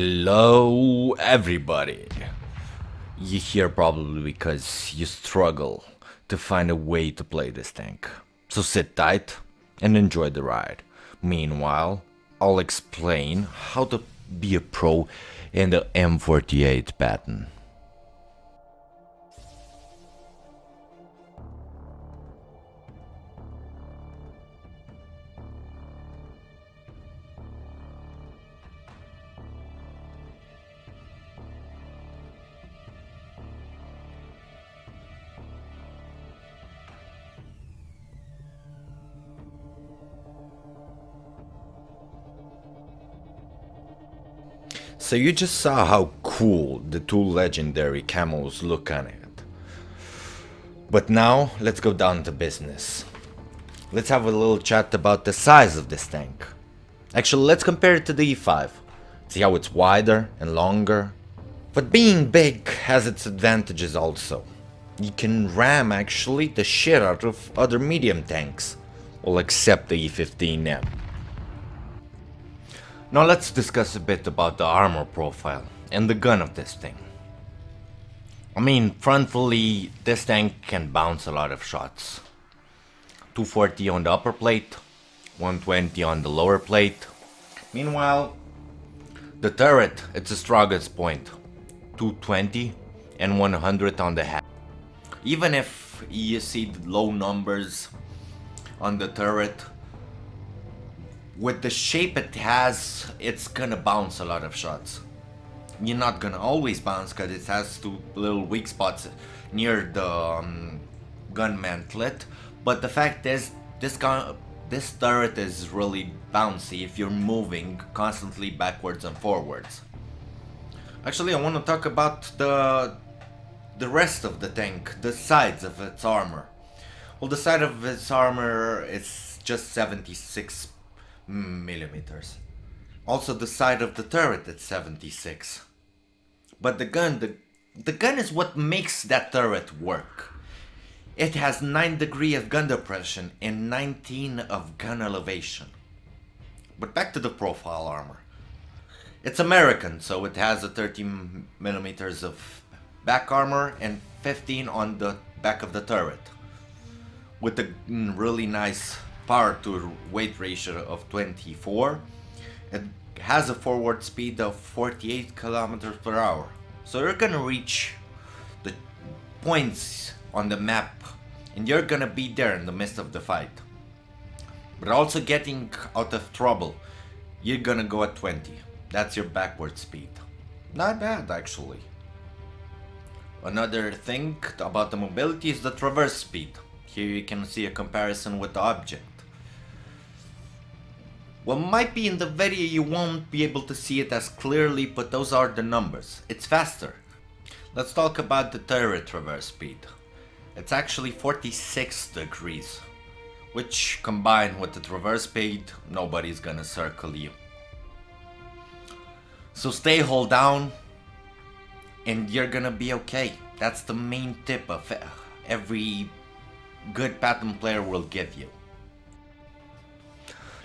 Hello everybody! You're here probably because you struggle to find a way to play this tank. So sit tight and enjoy the ride. Meanwhile, I'll explain how to be a pro in the M48 Patton. So you just saw how cool the two legendary camos look on it. But now, let's go down to business. Let's have a little chat about the size of this tank. Actually, let's compare it to the E5. See how it's wider and longer. But being big has its advantages also. You can ram actually the shit out of other medium tanks. Well, except the E15M. Now let's discuss a bit about the armor profile and the gun of this thing. I mean, frontally, this tank can bounce a lot of shots. 240 on the upper plate, 120 on the lower plate. Meanwhile, the turret, it's the strongest point. 220 and 100 on the head. Even if you see the low numbers on the turret, with the shape it has, it's gonna bounce a lot of shots. You're not gonna always bounce because it has two little weak spots near the gun mantlet. But the fact is, this turret is really bouncy if you're moving constantly backwards and forwards. Actually, I want to talk about the rest of the tank, the sides of its armor. Well, the side of its armor is just 76 millimeters. Also, the side of the turret is 76. But the gun is what makes that turret work. It has 9 degrees of gun depression and 19 of gun elevation. But back to the profile armor. It's American, so it has a 13 millimeters of back armor and 15 on the back of the turret, with a really nice power to weight ratio of 24. It has a forward speed of 48 kilometers per hour. So you're gonna reach the points on the map and you're gonna be there in the midst of the fight. But also getting out of trouble, you're gonna go at 20. That's your backward speed. Not bad actually. Another thing about the mobility is the traverse speed. Here you can see a comparison with the object. What might be in the video, you won't be able to see it as clearly, but those are the numbers. It's faster. Let's talk about the turret traverse speed. It's actually 46 degrees, which combined with the traverse speed, nobody's gonna circle you. So stay hold down and you're gonna be okay. That's the main tip of every good Patton player will give you.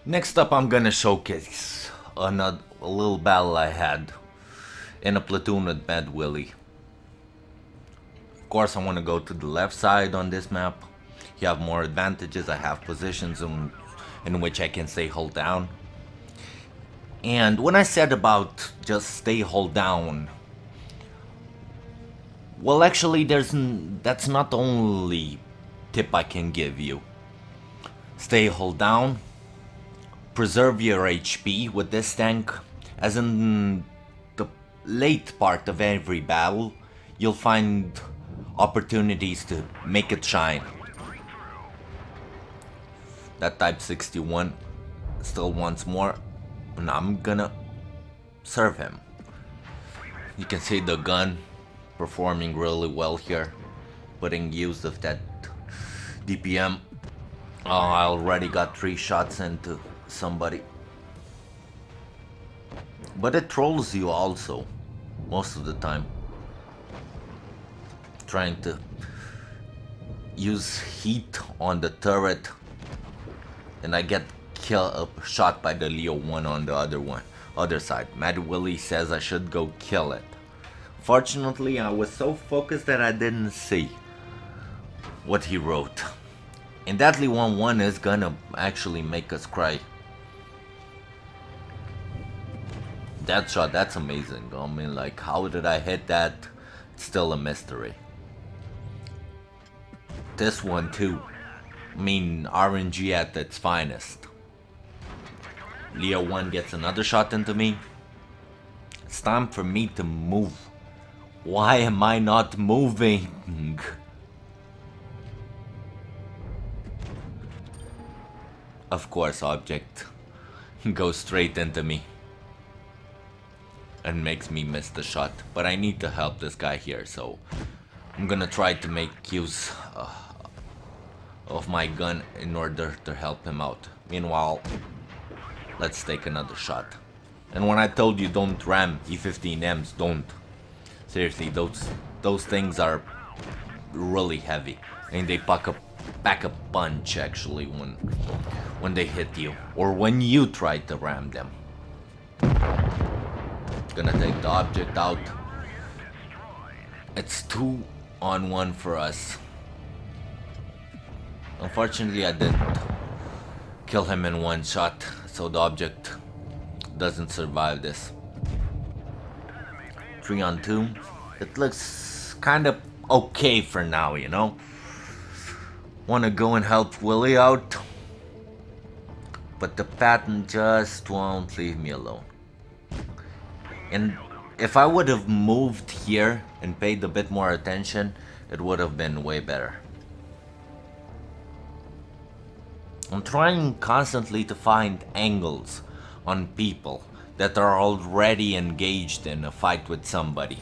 Next up, I'm gonna showcase a little battle I had in a platoon with Mad Willie. Of course, I want to go to the left side on this map. You have more advantages. I have positions in which I can stay hold down. And when I said about just stay hold down, well, actually, that's not the only tip I can give you. Stay hold down. Preserve your HP with this tank, as in the late part of every battle, you'll find opportunities to make it shine. That Type 61 still wants more, and I'm gonna serve him. You can see the gun performing really well here, putting use of that DPM. I already got 3 shots into somebody, but it trolls you also most of the time, trying to use heat on the turret, and I get shot by the Leo 1 on the other one. other side. Mad Willie says I should go kill it. Fortunately, I was so focused that I didn't see what he wrote. And Deadly 1-1 is gonna actually make us cry. That shot, that's amazing. I mean, like, how did I hit that? It's still a mystery. This one too. I mean, RNG at its finest. Leo 1 gets another shot into me. It's time for me to move. Why am I not moving? Of course, object goes straight into me and makes me miss the shot. But I need to help this guy here, so I'm gonna try to make use of my gun in order to help him out. Meanwhile, let's take another shot. And when I told you don't ram E15Ms, don't. Seriously, those things are really heavy, and they pack a punch actually when they hit you, or when you try to ram them. Gonna take the object out. It's 2-on-1 for us. Unfortunately, I didn't kill him in one shot, so the object doesn't survive this. 3-on-2. It looks kind of okay for now, you know. Wanna go and help Willie out, but the Patton just won't leave me alone. And if I would have moved here and paid a bit more attention, it would have been way better. I'm trying constantly to find angles on people that are already engaged in a fight with somebody.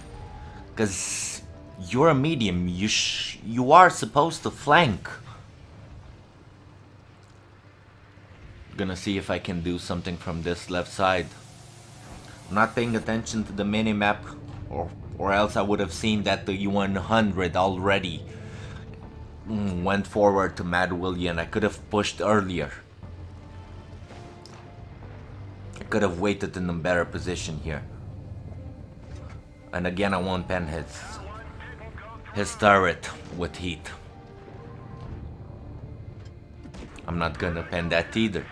Cause you're a medium, you are supposed to flank. Gonna see if I can do something from this left side. I'm not paying attention to the minimap, or else I would have seen that the U100 already went forward to Mad Willie, and I could have pushed earlier. I could have waited in a better position here. And again, I won't pen his turret with heat. I'm not gonna pen that either.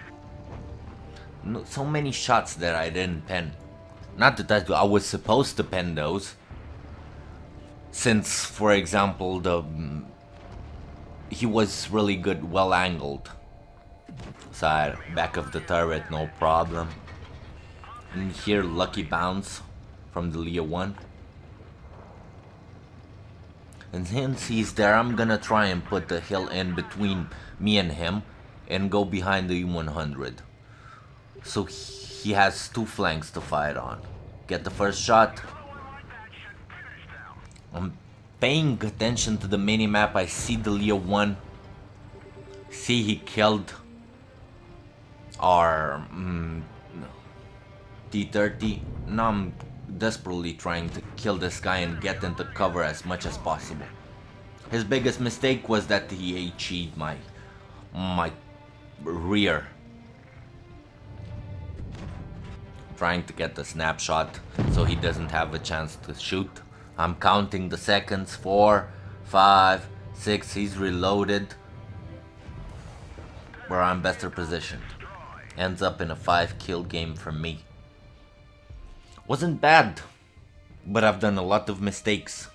No, so many shots that I didn't pen. Not that I was supposed to pen those. Since, for example, he was really good, well angled. Side, back of the turret, no problem. And here, lucky bounce from the Leo 1. And since he's there, I'm gonna try and put the hill in between me and him and go behind the U100. So he has two flanks to fight on. Get the first shot. I'm paying attention to the minimap. I see the Leo 1. See, he killed our T-30. Now I'm desperately trying to kill this guy and get into cover as much as possible. His biggest mistake was that he HE'd my rear. Trying to get the snapshot so he doesn't have a chance to shoot. I'm counting the seconds. 4, 5, 6. He's reloaded. Where I'm better positioned. Ends up in a 5-kill game for me. Wasn't bad, but I've done a lot of mistakes.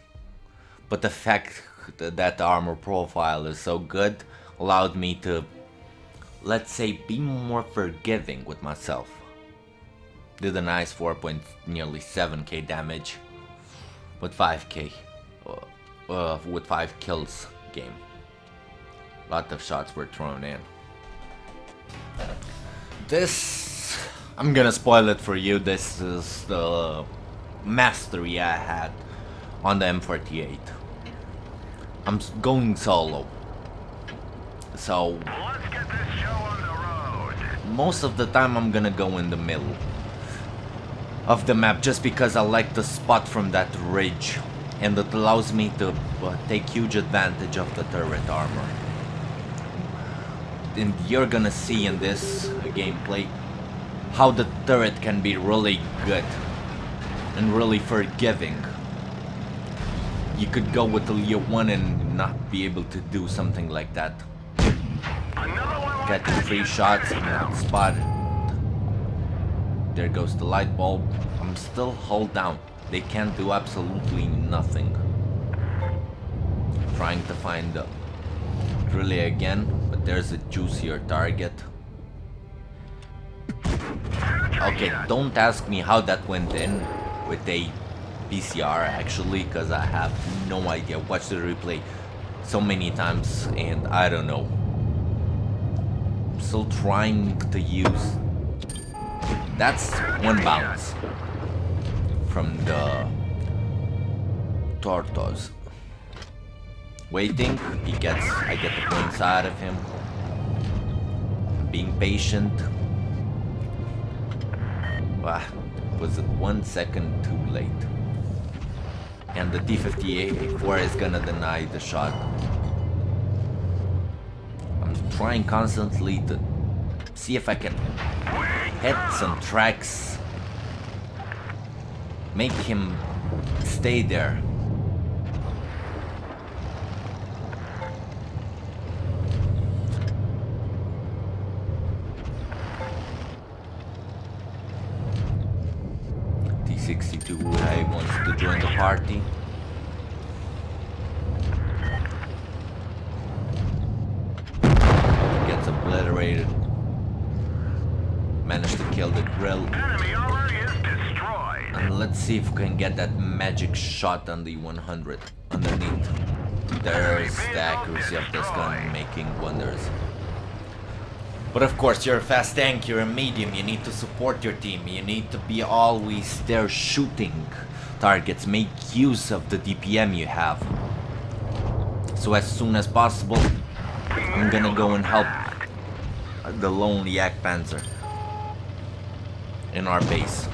But the fact that the armor profile is so good allowed me to, let's say, be more forgiving with myself. Did a nice nearly 7k damage with 5k, with 5 kills game. Lot of shots were thrown in. This, I'm gonna spoil it for you. This is the mastery I had on the M48. I'm going solo, so let's get this show on the road. Most of the time I'm gonna go in the middle of the map just because I like the spot from that ridge, and it allows me to take huge advantage of the turret armor. And you're gonna see in this gameplay how the turret can be really good and really forgiving. You could go with the Leo 1 and not be able to do something like that. Getting 3 shots, I'm not spotted. There goes the light bulb. I'm still hull down. They can't do absolutely nothing. Trying to find the relay again, but there's a juicier target. Okay, don't ask me how that went in with a PCR actually, because I have no idea. Watched the replay so many times and I don't know. Still trying to use. That's 1 bounce from the Tortoise. Waiting, I get the points out of him. Being patient. Was it 1 second too late? And the T-58-4 is gonna deny the shot. I'm trying constantly to see if I can hit some tracks. Make him stay there. T-62 wants to join the party. Gets obliterated. Managed to kill the grill. And let's see if we can get that magic shot on the 100 underneath. There's the accuracy of this gun making wonders. But of course, you're a fast tank, you're a medium, you need to support your team, you need to be always there shooting targets, make use of the DPM you have. So as soon as possible, I'm gonna go and help the lone Yak Panzer in our base.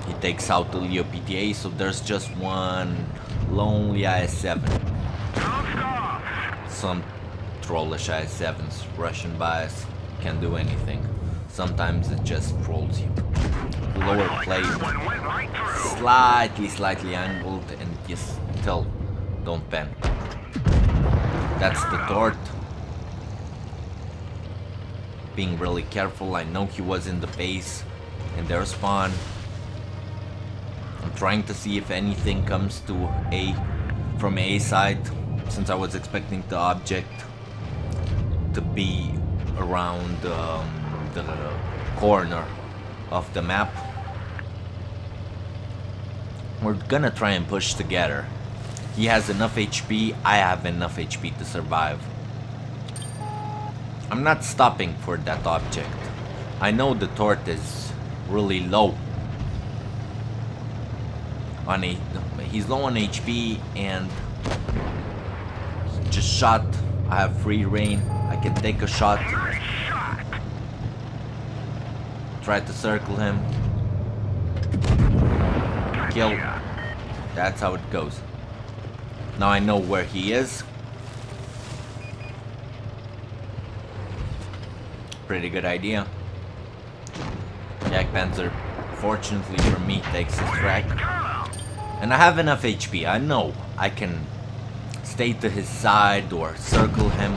He takes out the Leo PTA, so there's just one lonely IS-7. Some trollish IS-7s rushing by us, can't do anything. Sometimes it just trolls you. Lower plate, slightly angled, and you still don't bend. That's the Tort. Being really careful, I know he was in the base, in their spawn. I'm trying to see if anything comes to A from A side, since I was expecting the object to be around the corner of the map. We're gonna try and push together. He has enough HP, I have enough HP to survive. I'm not stopping for that object. I know the Tort is really low. He's low on HP and just shot. I have free reign. I can take a shot. Try to circle him. Kill. That's how it goes. Now I know where he is. Pretty good idea. Yak Panzer, fortunately for me, takes his track. And I have enough HP. I know I can stay to his side or circle him,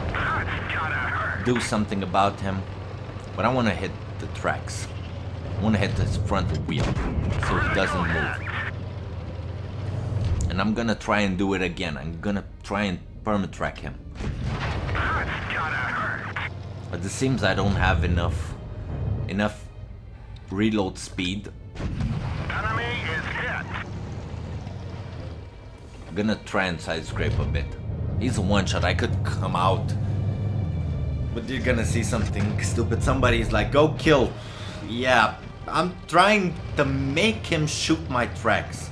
do something about him. But I want to hit the tracks. I want to hit his front wheel so he doesn't move. And I'm gonna try and do it again. I'm gonna try and perma-track him. But it seems I don't have enough reload speed. Enemy is hit. I'm gonna try and side scrape a bit. He's a one shot, I could come out. But you're gonna see something stupid. Somebody's like, go kill. Yeah, I'm trying to make him shoot my tracks.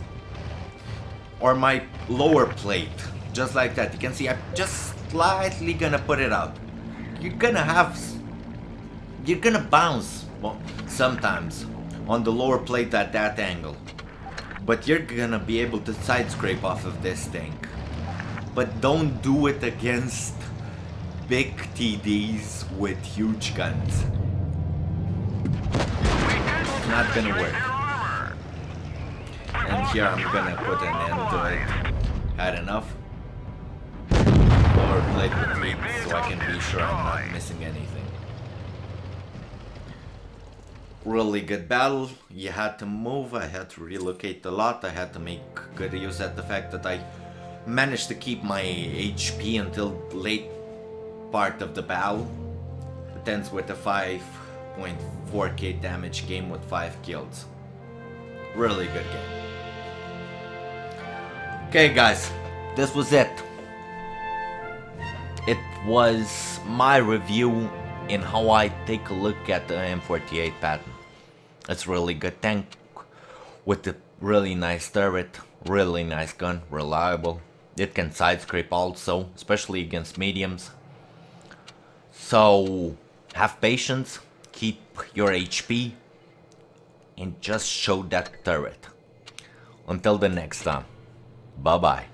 Or my lower plate. Just like that. You can see I'm just slightly gonna put it out. You're gonna bounce, well, sometimes on the lower plate at that angle. But you're gonna be able to side scrape off of this tank. But don't do it against big TDs with huge guns. not gonna work. And here I'm gonna put an end to it. Had enough. Lower blade with lead so I can be sure I'm not missing anything. Really good battle. You had to move, I had to relocate a lot, I had to make good use of the fact that I managed to keep my HP until the late part of the battle. It ends with a 5.4k damage game with 5 kills. Really good game. Okay guys, this was it. It was my review in how I take a look at the M48 Patton. It's a really good tank with a really nice turret, really nice gun, reliable. It can side scrape also, especially against mediums. So have patience, keep your HP, and just show that turret. Until the next time, bye bye.